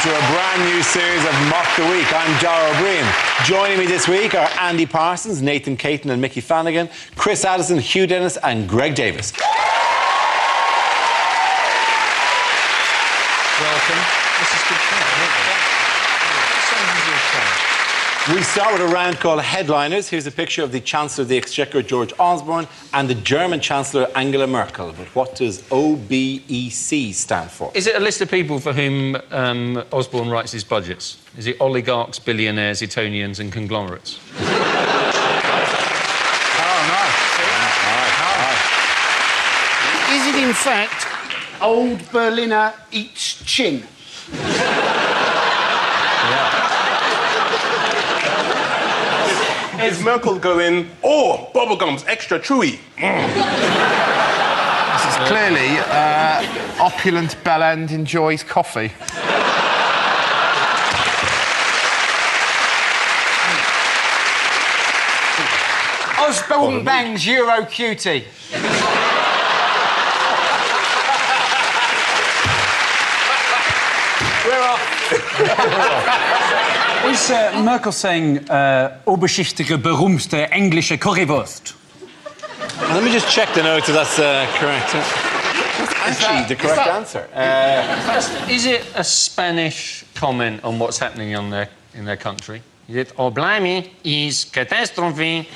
to a brand new series of Mock the Week. I'm Dara O'Brien. Joining me this week are Andy Parsons, Nathan Caton and Mickey Flanagan, Chris Addison, Hugh Dennis and Greg Davis. Welcome. This is good fun. We start with a round called Headliners. Here's a picture of the Chancellor of the Exchequer, George Osborne, and the German Chancellor, Angela Merkel. But what does OBEC stand for? Is it a list of people for whom Osborne writes his budgets? Is it oligarchs, billionaires, Etonians and conglomerates? Oh, no. Is it, in fact, old Berliner eats chin? Is Merkel going, oh, bubblegum's extra chewy? This is clearly opulent Bellend enjoys coffee. Osborne bangs Euro cutie. Is Merkel saying oberschichtige, berühmte englische Currywurst? Let me just check the notes if that's correct. That's actually the correct answer. Is it a Spanish comment on what's happening in their country? Is it, oh, blimey, is catastrophe?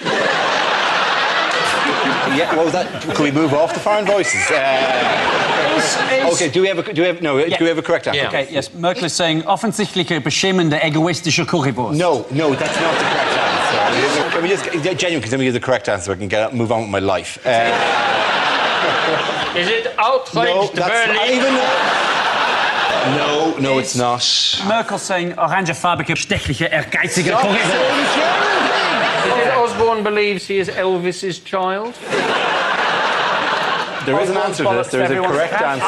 Yeah, what was that? Can we move off the foreign voices? Okay, do we have a correct answer? Yeah. Okay, yes. Merkel is saying offensichtliche, beschämende, egoistische Currywurst. No, that's not the correct answer. Can we just, genuinely, can somebody give the correct answer so I can move on with my life? Is it outrage to Berlin? No, it's not. Merkel saying orangefarbige, stechliche, ehrgeizige Currywurst. Is it Osborne believes he is Elvis's child? There is an answer to this. There is a correct answer.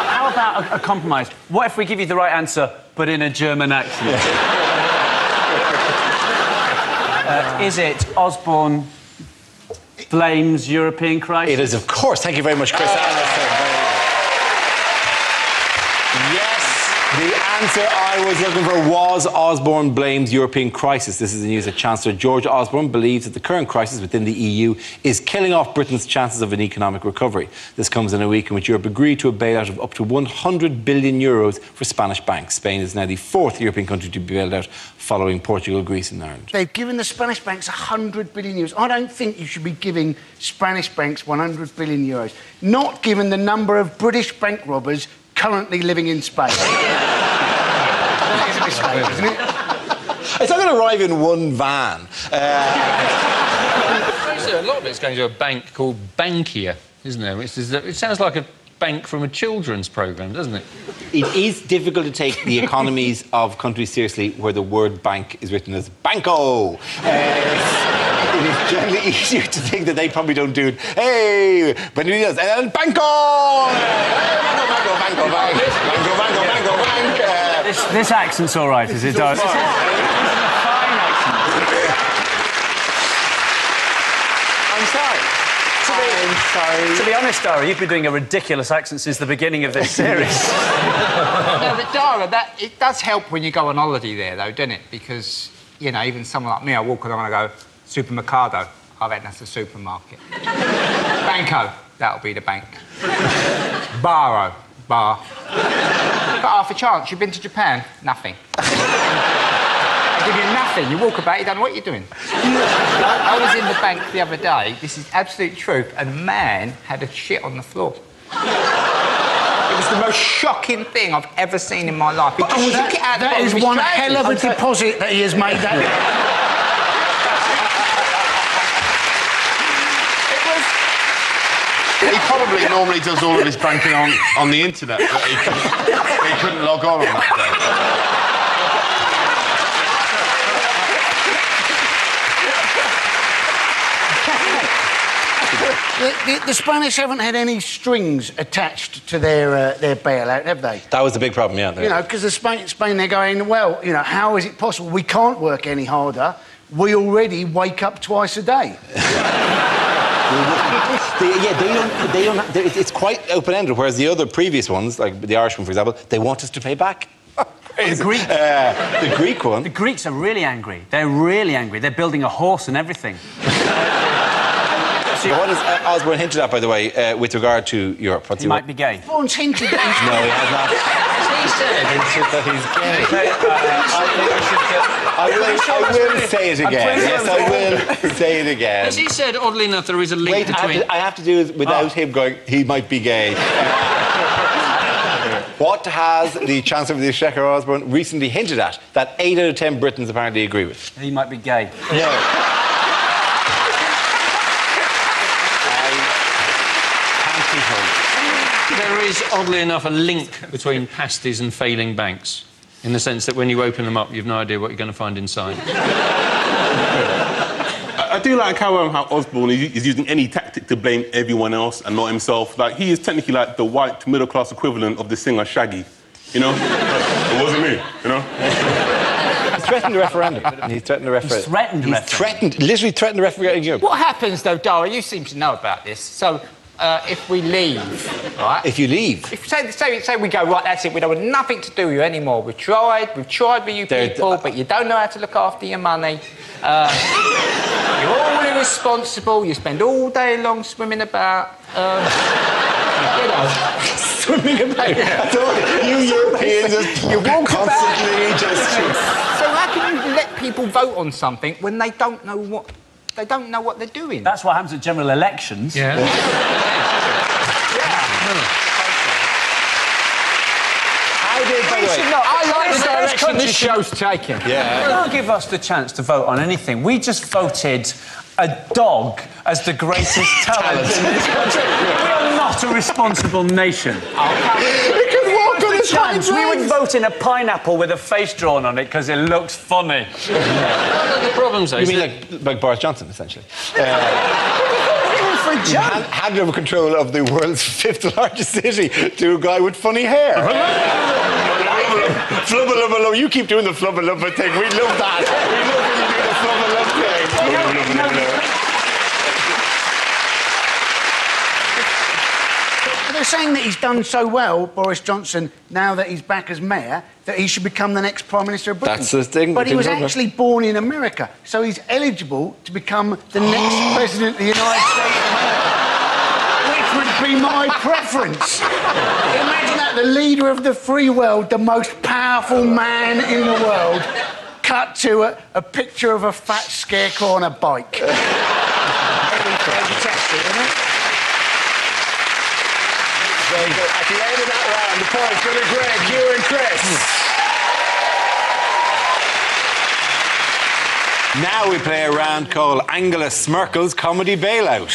How about a compromise? What if we give you the right answer, but in a German accent? Is it Osborne blames European crisis? It is, of course. Thank you very much, Chris. Yes, the answer I was looking for was Osborne blames European crisis. This is the news that Chancellor George Osborne believes that the current crisis within the EU is killing off Britain's chances of an economic recovery. This comes in a week in which Europe agreed to a bailout of up to 100 billion euros for Spanish banks. Spain is now the fourth European country to be bailed out, following Portugal, Greece and Ireland. They've given the Spanish banks 100 billion euros. I don't think you should be giving Spanish banks 100 billion euros, not given the number of British bank robbers currently living in Spain. It's a mistake, isn't it? It's not going to arrive in one van. A lot of it's going to a bank called Bankia, isn't there? It sounds like a bank from a children's programme, doesn't it? It is difficult to take the economies of countries seriously where the word bank is written as banco. It is generally easier to think that they probably don't do it. Hey, Benvenidos, and banco! Banco. This accent's all right, is it, Dara? This is a fine accent. I'm sorry. To be honest, Dara, you've been doing a ridiculous accent since the beginning of this series. No, but Dara, it does help when you go on holiday there, though, doesn't it? Because, you know, even someone like me, I walk along and I go, supermercado. I reckon that's the supermarket. Banco, that'll be the bank. Bar. Got half a chance. You've been to Japan? Nothing. I give you nothing. You walk about, you don't know what you're doing. I was in the bank the other day, this is absolute truth, and a man had a shit on the floor. It was the most shocking thing I've ever seen in my life. That is one hell of a deposit that he has made. He probably normally does all of his banking on the internet, but he couldn't log on that day. The Spanish haven't had any strings attached to their bailout, have they? That was the big problem, yeah. You know, because Spain, they're going, well, you know, how is it possible? We can't work any harder. We already wake up twice a day. They don't. It's quite open-ended. Whereas the other previous ones, like the Irish one, for example, they want us to pay back. The Greek. The Greek one. The Greeks are really angry. They're really angry. They're building a horse and everything. So what has Osborne hinted at, by the way, with regard to Europe? What's He might be gay. Osborne's hinted that he's... No, he has not. Hinted that he's gay. I will say it again. Yes, I will say it again. As he said, oddly enough, there is a link between... I have to do it without him going, he might be gay. What has the Chancellor of the Exchequer, Osborne, recently hinted at that 8 out of 10 Britons apparently agree with? He might be gay. No. There is, oddly enough, a link between pasties and failing banks, in the sense that when you open them up, you've no idea what you're going to find inside. I do like how Osborne is using any tactic to blame everyone else and not himself. Like, he is technically like the white middle-class equivalent of the singer Shaggy, you know? It wasn't me, you know? He's threatened a referendum. He's threatened a referendum. He's threatened a referendum. Literally threatened a referendum. What happens, though, Dara, you seem to know about this, so if we leave, right? If you leave. If say we go, right, that's it, we don't want nothing to do with you anymore. We've tried with you people, but you don't know how to look after your money. You're all irresponsible, you spend all day long swimming about. Swimming about? You Europeans You walk constantly about. just... So how can you let people vote on something when they don't know what they're doing? That's what happens at general elections. Yeah. I like the direction this show's taking. Yeah. They don't give us the chance to vote on anything. We just voted a dog as the greatest talent in this country. We are not a responsible nation. We would vote in a pineapple with a face drawn on it because it looks funny. One of the problems, though, You is mean that like Boris Johnson, essentially? Handed over control of the world's 5th largest city to a guy with funny hair. Flubba lubba lubba. You keep doing the flubba lubba thing. We love that. We love when you do the flubba lubba thing. They're saying that he's done so well, Boris Johnson, now that he's back as mayor, that he should become the next Prime Minister of Britain. That's the thing. But he was actually born in America, so he's eligible to become the next President of the United States of America, which would be my preference. Imagine that, the leader of the free world, the most powerful man in the world, cut to a picture of a fat scarecrow on a bike. Fantastic, isn't it? Very good. At the end of that round, the points go to Greg, Hugh and Chris. Now we play a round called Angela Smirkel's Comedy Bailout.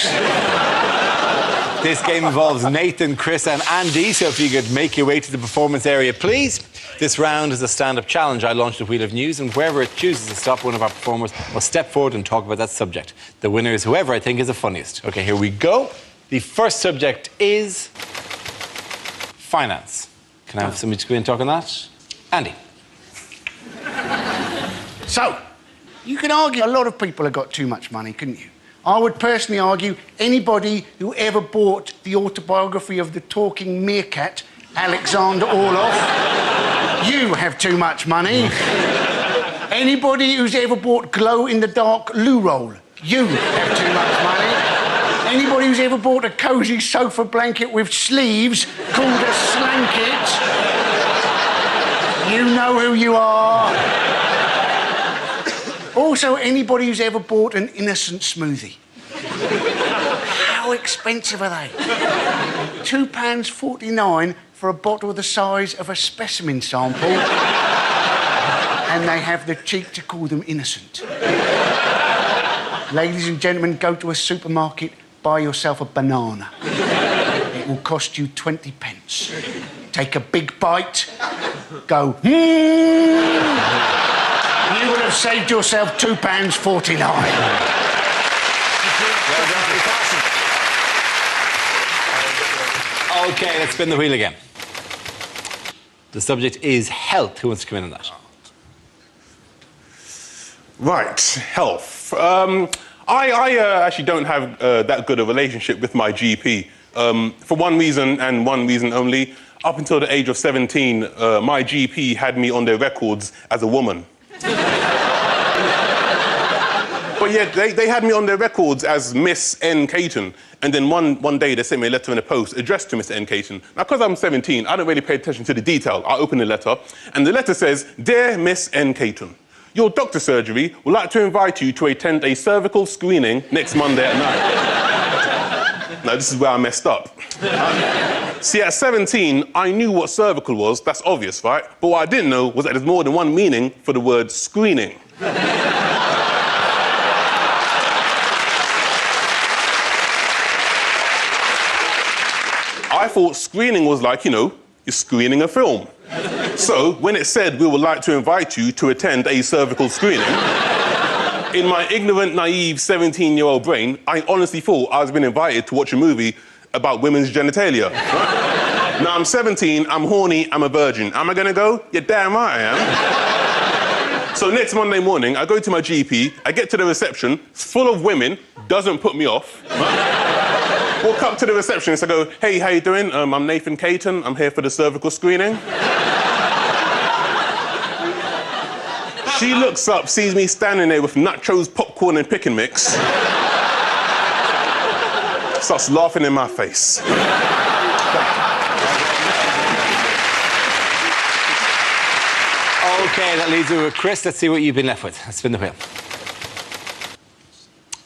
This game involves Nathan, Chris and Andy, so if you could make your way to the performance area, please. This round is a stand-up challenge. I launched a Wheel of News, and wherever it chooses to stop, one of our performers will step forward and talk about that subject. The winner is whoever I think is the funniest. OK, here we go. The first subject is finance. Can I have somebody to go in and talk on that? Andy. So, you can argue a lot of people have got too much money, couldn't you? I would personally argue anybody who ever bought the autobiography of the talking meerkat, Alexander Orloff, you have too much money. Anybody who's ever bought glow-in-the-dark loo roll, you have too much money. Anybody who's ever bought a cosy sofa blanket with sleeves called a slanket, you know who you are. Also, anybody who's ever bought an innocent smoothie. How expensive are they? £2.49 for a bottle the size of a specimen sample. And they have the cheek to call them innocent. Ladies and gentlemen, go to a supermarket, buy yourself a banana. It will cost you 20 pence. Take a big bite, go, You would have saved yourself £2.49. OK, let's spin the wheel again. The subject is health. Who wants to come in on that? Right, health. I actually don't have that good a relationship with my GP. For one reason and one reason only. Up until the age of 17, my GP had me on their records as a woman. But yeah, they had me on their records as Miss N. Caton. And then one day they sent me a letter in the post addressed to Miss N. Caton. Now, because I'm 17, I don't really pay attention to the detail. I open the letter, and the letter says, "Dear Miss N. Caton, your doctor surgery would like to invite you to attend a cervical screening next Monday at 9. Now, this is where I messed up. See, at 17, I knew what cervical was. That's obvious, right? But what I didn't know was that there's more than one meaning for the word screening. I thought screening was like, you know, you're screening a film. So, when it said we would like to invite you to attend a cervical screening, in my ignorant, naive 17-year-old brain, I honestly thought I was being invited to watch a movie about women's genitalia. Right? Now, I'm 17, I'm horny, I'm a virgin. Am I gonna go? You're damn right I am. So next Monday morning, I go to my GP, I get to the reception, it's full of women, doesn't put me off. Right? Walk up to the receptionist, I go, "Hey, how you doing? I'm Nathan Caton, I'm here for the cervical screening." She looks up, sees me standing there with nachos, popcorn and pick and mix. Starts laughing in my face. OK, that leaves me with Chris. Let's see what you've been left with. Let's spin the wheel.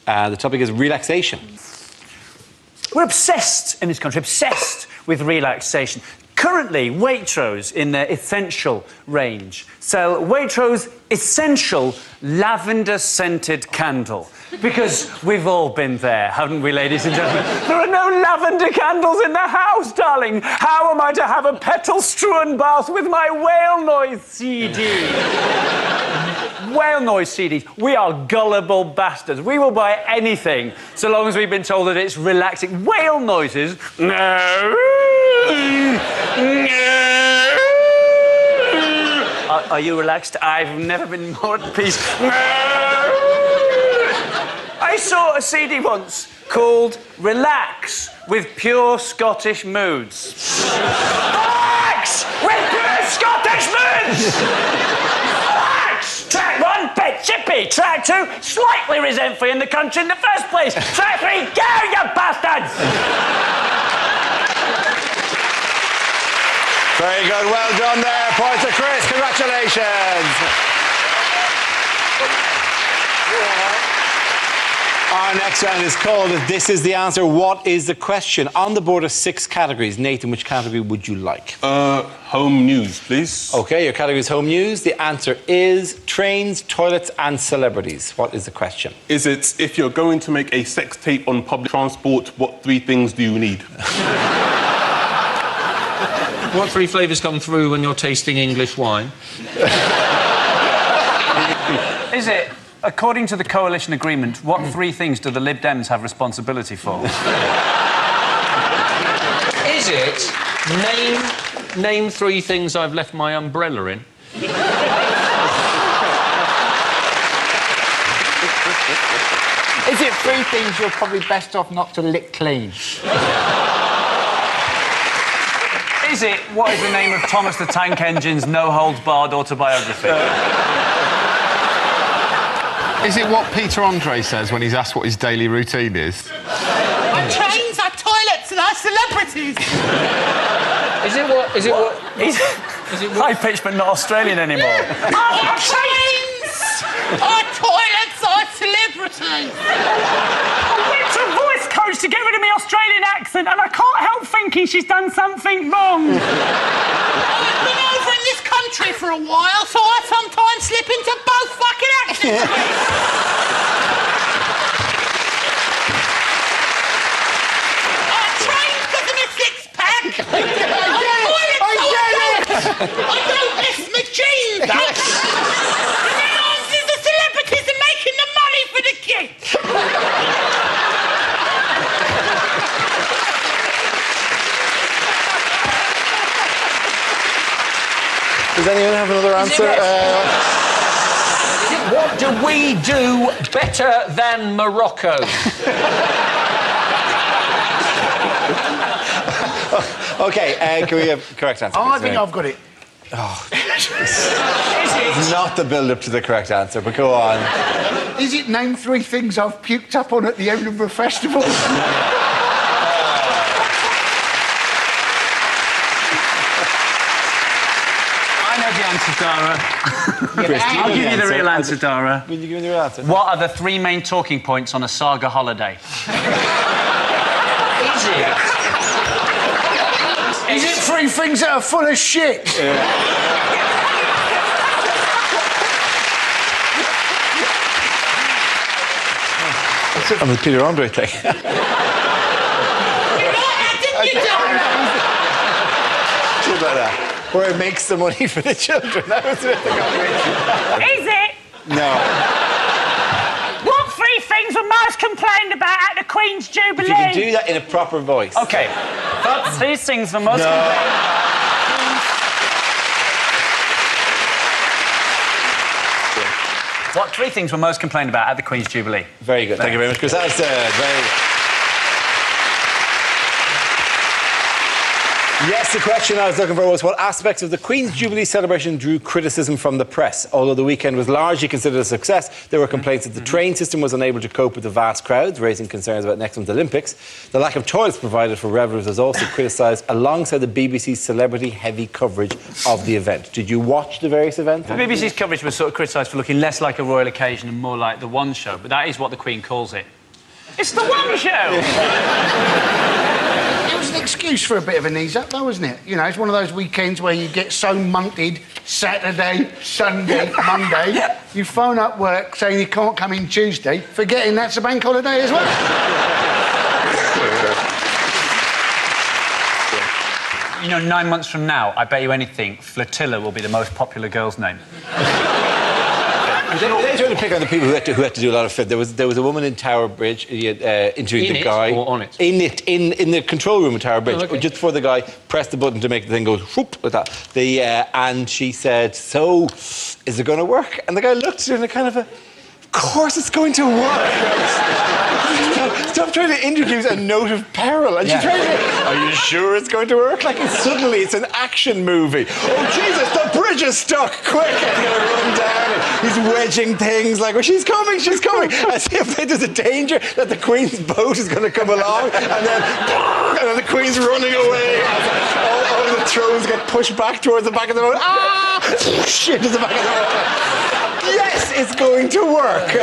The topic is relaxation. We're obsessed in this country, obsessed with relaxation. Currently, Waitrose, in their Essential range, sell Waitrose Essential lavender-scented candle. Because we've all been there, haven't we, ladies and gentlemen? There are no lavender candles in the house, darling. How am I to have a petal-strewn bath with my whale noise CD? Whale noise CDs. We are gullible bastards. We will buy anything so long as we've been told that it's relaxing. Whale noises? No. Are you relaxed? I've never been more at peace. I saw a CD once called Relax with Pure Scottish Moods. Relax with Pure Scottish Moods! Relax! Track 1, bit chippy. Track 2, slightly resentful in the country in the first place. Track 3, go, you bastards! Very good, well done there. Point to Chris, congratulations. Our next round is called This Is the Answer, What is the Question? On the board are 6 categories. Nathan, which category would you like? Home news, please. OK, your category is home news. The answer is trains, toilets and celebrities. What is the question? Is it, if you're going to make a sex tape on public transport, what 3 things do you need? What 3 flavours come through when you're tasting English wine? Is it, according to the coalition agreement, what 3 things do the Lib Dems have responsibility for? Is it name 3 things I've left my umbrella in? Is it 3 things you're probably best off not to lick clean? Is it, what is the name of Thomas the Tank Engine's no-holds-barred autobiography? Is it what Peter Andre says when he's asked what his daily routine is? Our trains, our toilets and our celebrities. Is it what? High-pitched but not Australian anymore. Our trains, our toilets, our celebrities. I went to a voice coach to get rid of my Australian accent and I can't help thinking she's done something wrong. I've been over in this country for a while, so I sometimes slip into both fucking accents. Our trains because of my six-pack. I don't miss my jeans. And the answers the celebrities are making the money for the kids. Does anyone have another answer? Is it what do do we do better than Morocco? OK, can we have correct answer? I please? think I've got it. It's not the build-up to the correct answer, but go on. Is it name 3 things I've puked up on at the Edinburgh Festival? I know the answer, Dara. Chris, do you I'll know give the you the answer? real answer, Dara. Will you give me the real answer? What are the 3 main talking points on a saga holiday? Is it 3 things that are full of shit? On the Peter Andre thing. Shit like that. Where it makes the money for the children. That was the combination. Is it? No. What 3 things were most complained about at the Queen's Jubilee? You can do that in a proper voice. OK. But 3 things the most... What 3 things were most complained about at the Queen's Jubilee? Very good. Thank you very much, Chris. That's very good. Yes, the question I was looking for was what aspects of the Queen's Jubilee celebration drew criticism from the press. Although the weekend was largely considered a success, there were complaints that the train system was unable to cope with the vast crowds, raising concerns about next month's Olympics. The lack of toilets provided for revellers was also criticised, alongside the BBC's celebrity-heavy coverage of the event. Did you watch the various events? The BBC's coverage was sort of criticised for looking less like a royal occasion and more like the One Show, but that is what the Queen calls it. It's the One Show! It was an excuse for a bit of an ease up, though, wasn't it? You know, it's one of those weekends where you get so munted Saturday, Sunday, Monday, you phone up work saying you can't come in Tuesday, forgetting that's a bank holiday as well. You know, 9 months from now, I bet you anything, Flotilla will be the most popular girl's name. They tried to pick on the people who had to do a lot of film. There was a woman in Tower Bridge interviewing the guy. Or on it? In the control room at Tower Bridge, okay. just before the guy pressed the button to make the thing go whoop like that. And she said, "So, is it going to work?" And the guy looked at her in a kind of a, "Of course it's going to work." Stop trying to introduce a note of peril. And she tried to, "Are you sure it's going to work?" Like suddenly it's an action movie. "Oh Jesus, the bridge is stuck! Quick, I'm going to run down." And he's wedging things like, "Oh, she's coming, she's coming." As if there's a danger that the Queen's boat is going to come along, and then the Queen's running away. All the thrones get pushed back towards the back of the boat. Ah! Shit to the back of the boat. Yes, it's going to work.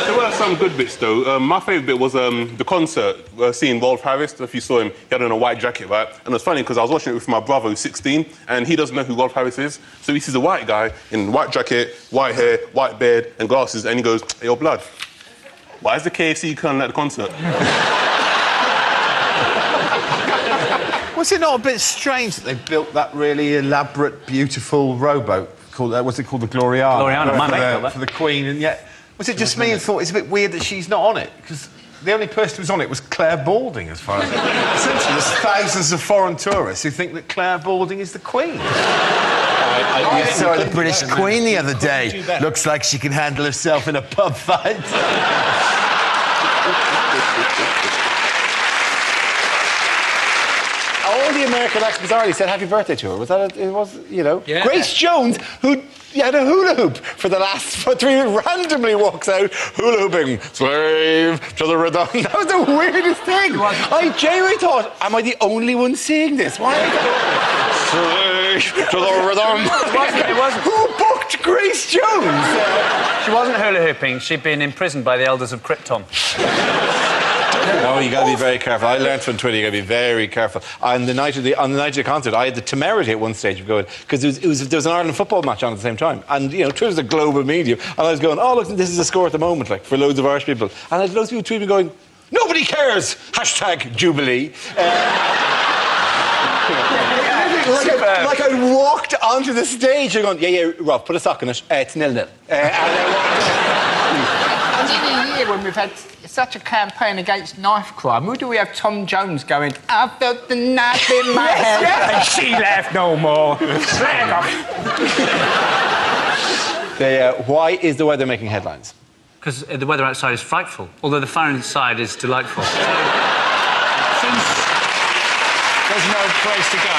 There were some good bits, though. My favourite bit was the concert, seeing Rolf Harris. If you saw him, he had on a white jacket, right? And it was funny because I was watching it with my brother, who's 16, and he doesn't know who Rolf Harris is. So he sees a white guy in white jacket, white hair, white beard, and glasses, and he goes, "Hey, yo, blood, why is the KFC coming at the concert?" Was it not a bit strange that they built that really elaborate, beautiful rowboat called, what's it called, the Gloriana? Gloriana, my mate built that. For the Queen, and yet... Was it just me and thought it's a bit weird that she's not on it? Because the only person who was on it was Claire Balding, as far as... Essentially, there's thousands of foreign tourists who think that Claire Balding is the Queen. I saw the British Queen the other day. Looks like she can handle herself in a pub fight. All the American acts bizarrely said happy birthday to her. Was that it was, you know? Yeah. Grace Jones, who had a hula hoop for the last 3 randomly walks out hula hooping, slave to the rhythm. That was the weirdest thing. I genuinely thought, am I the only one seeing this? Why? Slave to the rhythm. It wasn't. Who booked Grace Jones? She wasn't hula hooping, she'd been imprisoned by the elders of Krypton. No, you got to be very careful. I learned from Twitter, you got to be very careful. On the night of the concert, I had the temerity at one stage of going, because there was an Ireland football match on at the same time, and you know, Twitter's a global medium, and I was going, "Oh look, this is a score at the moment," like for loads of Irish people, and I had loads of people tweeting going, "Nobody cares! # Jubilee." Like I walked onto the stage and going, "Yeah, Rob, put a sock in it. It's 0-0." And in a year when we've had such a campaign against knife crime, who do we have Tom Jones going, "I felt the knife in my hand, and she laughed no more." Why is the weather making headlines? Because the weather outside is frightful, although the fire inside is delightful. Since there's no place to go,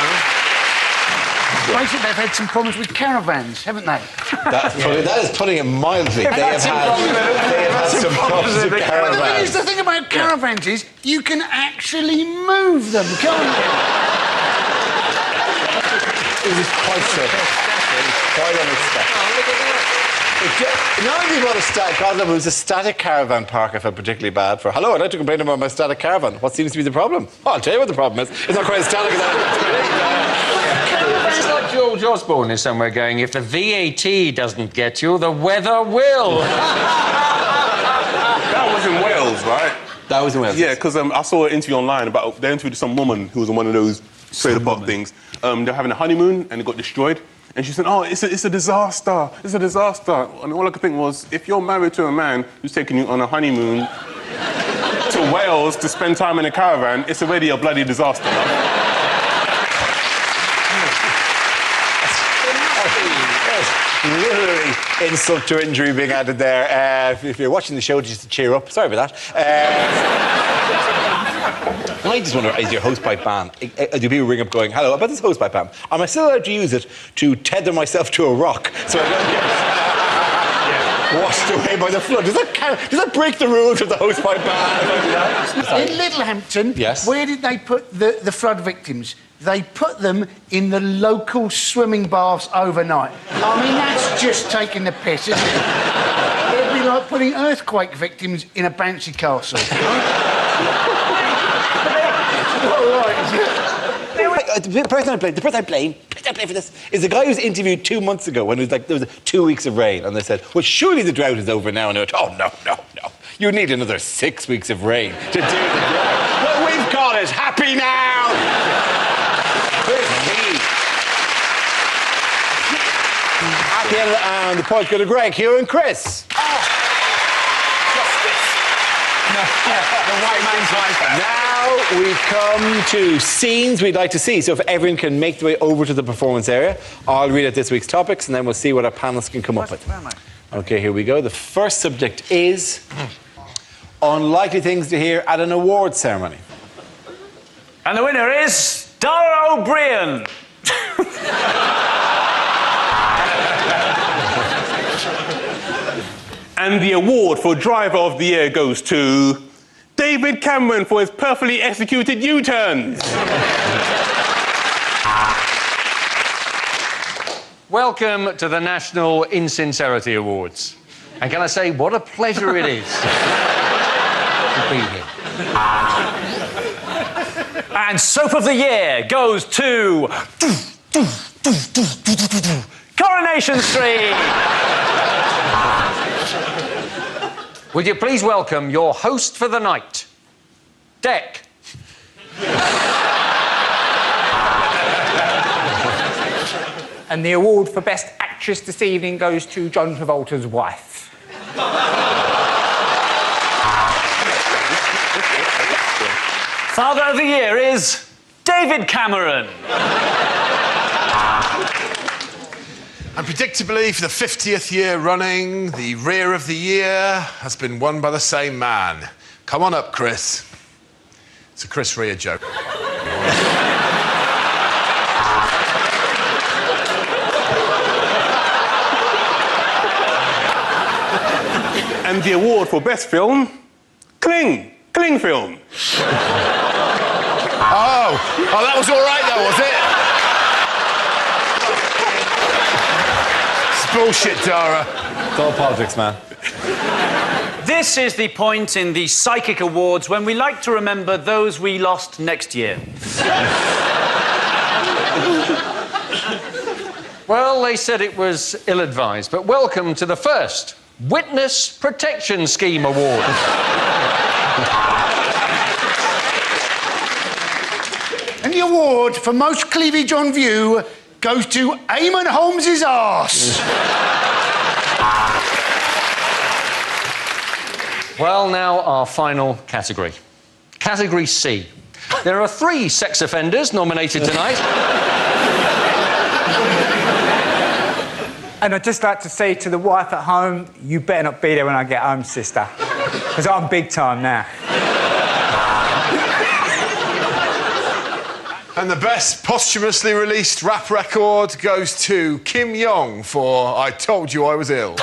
Basically, they've had some problems with caravans, haven't they? That is putting it mildly. They have had some problems with caravans. The thing about caravans is you can actually move them, can't you? It was quite sudden. Quite unexpected. None of you want a static. God, it was a static caravan park I felt particularly bad for. Hello, I'd like to complain about my static caravan. What seems to be the problem? Oh, I'll tell you what the problem is. It's not quite as static as that. it's like George Osborne is somewhere going, if the VAT doesn't get you, the weather will. That was in Wales, right? That was in Wales. Yeah, because I saw an interview online about they interviewed some woman who was on one of those trailer park things. They were having a honeymoon and it got destroyed. And she said, oh, it's a disaster. It's a disaster. And all I could think was, if you're married to a man who's taking you on a honeymoon to Wales to spend time in a caravan, it's already a bloody disaster. Literally insult to injury being added there. If you're watching the show, just to cheer up. Sorry about that. I just wonder, is your hosepipe ban? Do people ring up going, hello, about this hosepipe ban? Am I still allowed to use it to tether myself to a rock so I don't get washed away by the flood? Does that break the rules of the hosepipe ban? In Littlehampton, yes. Where did they put the flood victims? They put them in the local swimming baths overnight. I mean, that's just taking the piss, isn't it? It'd be like putting earthquake victims in a bouncy castle. The person I blame for this is the guy who was interviewed 2 months ago when it was like there was 2 weeks of rain, and they said, well, surely the drought is over now. And they went, oh, no. You need another 6 weeks of rain to do the drought. Well, we've got it. Happy now. Where's me? At the end of the point, go to Greg, Hugh and Chris. Now we come to scenes we'd like to see. So if everyone can make the way over to the performance area, I'll read out this week's topics and then we'll see what our panelists can come up with. OK, here we go. The first subject is unlikely things to hear at an awards ceremony. And the winner is Dara O'Brien. And the award for Driver of the Year goes to David Cameron for his perfectly executed U-turns. Welcome to the National Insincerity Awards. And can I say, what a pleasure it is to be here. And Soap of the Year goes to Coronation Street. Would you please welcome your host for the night, Dec. And the award for Best Actress this evening goes to John Travolta's wife. Father of the Year is David Cameron. And predictably, for the 50th year running, the Rear of the Year has been won by the same man. Come on up, Chris. It's a Chris Rea joke. And the award for Best Film, Kling Film. Oh, that was all right, though, was it? It's bullshit, Dara. It's all politics, man. This is the point in the Psychic Awards when we like to remember those we lost next year. Well, they said it was ill-advised, but welcome to the first Witness Protection Scheme Award. And the award for most cleavage on view goes to Eamon Holmes's arse. Well, now our final category. Category C. There are 3 sex offenders nominated tonight. And I'd just like to say to the wife at home, you better not be there when I get home, sister. Because I'm big time now. And the best posthumously released rap record goes to Kim Yong for I Told You I Was Ill.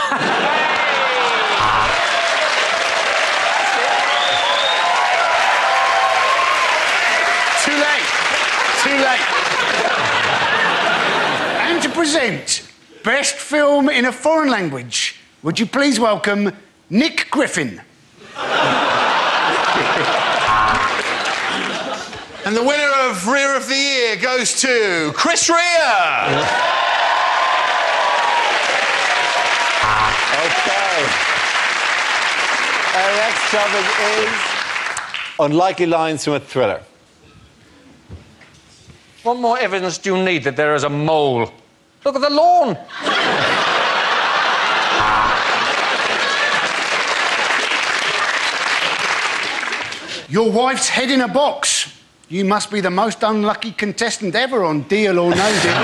Too late. Too late. And to present Best Film in a Foreign Language, would you please welcome Nick Griffin. And the winner of Rear of the Year goes to Chris Rea. Okay. Our next topic is unlikely lines from a thriller. What more evidence do you need that there is a mole? Look at the lawn. Your wife's head in a box. You must be the most unlucky contestant ever on Deal or No Deal.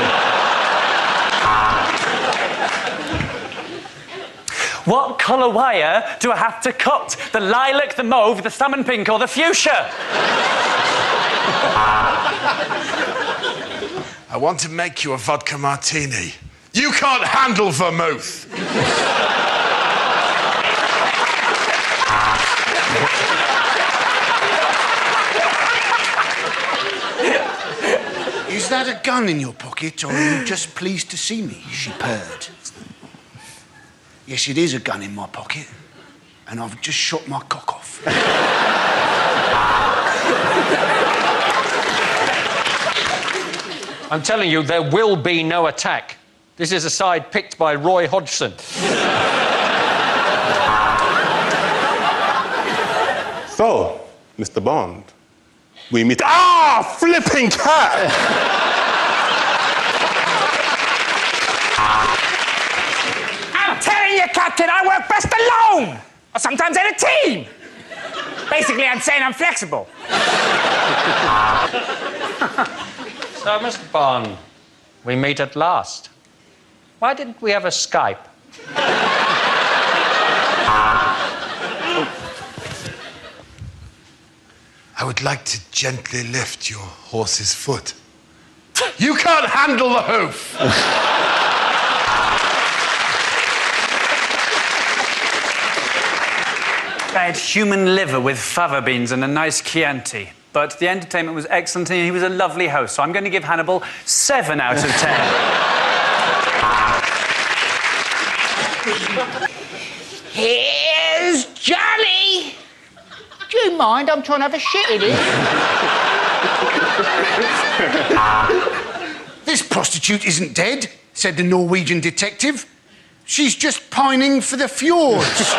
What colour wire do I have to cut? The lilac, the mauve, the salmon pink or the fuchsia? I want to make you a vodka martini. You can't handle vermouth. Is that a gun in your pocket, or are you just pleased to see me? She purred. Yes, it is a gun in my pocket, and I've just shot my cock off. I'm telling you, there will be no attack. This is a side picked by Roy Hodgson. So, Mr. Bond, we meet. Ah, flipping cat! I'm telling you, Captain, I work best alone. Or sometimes in a team. Basically, I'm saying I'm flexible. So, Mr. Bond, we meet at last. Why didn't we have a Skype? I would like to gently lift your horse's foot. You can't handle the hoof. I had human liver with fava beans and a nice Chianti. But the entertainment was excellent and he was a lovely host. So I'm going to give Hannibal 7 out of 10. Here's Johnny. Do you mind? I'm trying to have a shit in it. This prostitute isn't dead, said the Norwegian detective. She's just pining for the fjords.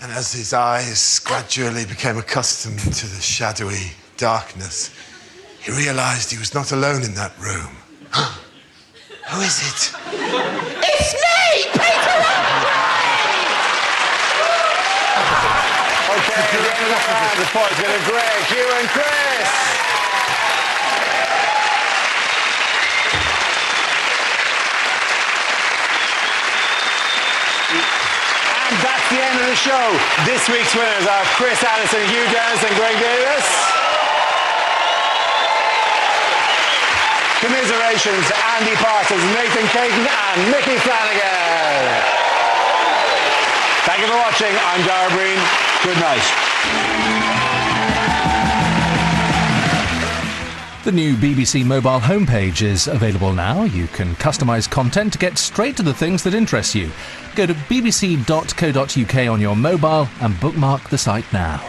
And as his eyes gradually became accustomed to the shadowy darkness, he realised he was not alone in that room. Who is it? It's me, Peter Okay, the points going to Greg, Hugh and Chris. And that's the end of the show. This week's winners are Chris Addison, Hugh Dennis and Greg Davis. Commiserations, Andy Parsons, Nathan Caton and Mickey Flanagan. Thank you for watching. I'm Dara Breen. Good night. The new BBC mobile homepage is available now. You can customise content to get straight to the things that interest you. Go to bbc.co.uk on your mobile and bookmark the site now.